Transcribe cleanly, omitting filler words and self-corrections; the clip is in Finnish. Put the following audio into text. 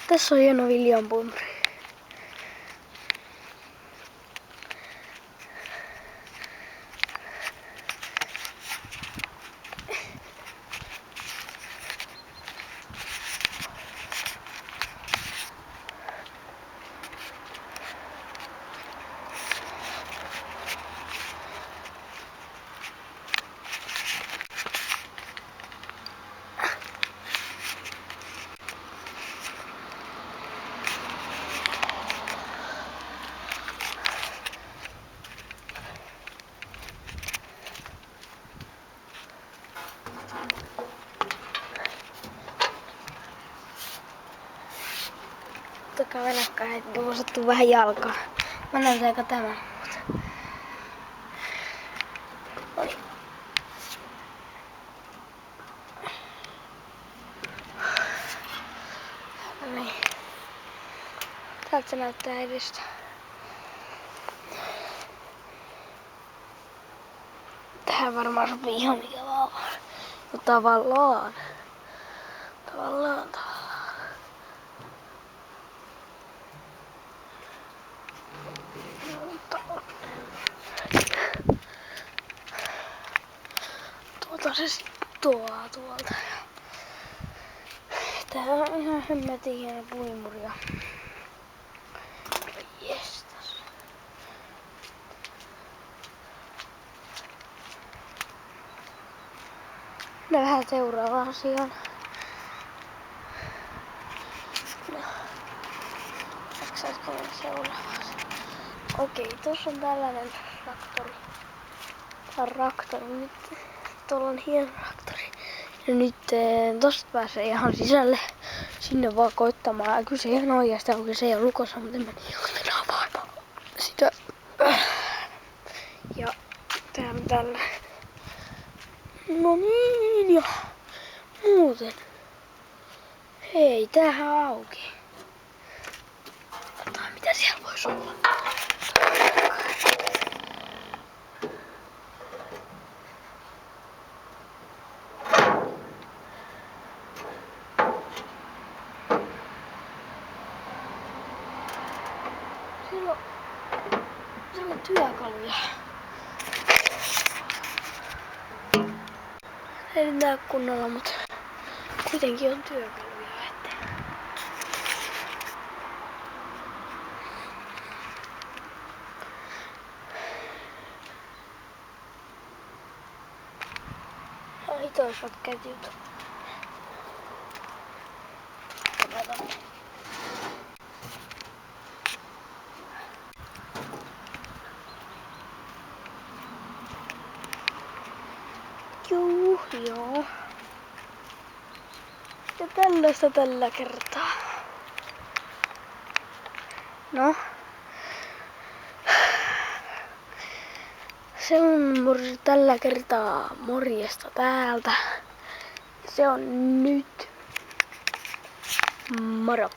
Tässä on hieno viljanpumpuri. Ottakaa venakkaan hetki, mun sattuu vähän jalkaa. Mä näytäänkö tämä? Noniin. Noniin. Täältä se näyttää edestä. Tähän varmaan sopii ihan mikä vaan. No tavallaan. Tuolta se sit tuolta. Tää on ihan hemmetin hieno puimuria. Jestas. Mennään vähän seuraavaan asiaan. Jaksaisiko mennä seuraavaan? Okei, tuossa on tällainen traktori nyt. Tuolla on hieno traktori. Ja nyt tosta pääsee ihan sisälle. Sinne vaan koittamaan. Kyllä se ihan oikeasti auki, se ei ole lukossa, mutta mennään avaamaan sitä. Ja tää on tällä. No niin, ja muuten. Hei, tämähän auki. Katsotaan mitä siellä voisi olla. Siellä on työkaluja. Ei näy kunnolla, mutta kuitenkin on työkaluja. Hitoisat ketjut. Joo. Ja tällaista tällä kertaa. No. Se on tällä kertaa morjesta täältä. Se on nyt. Moro.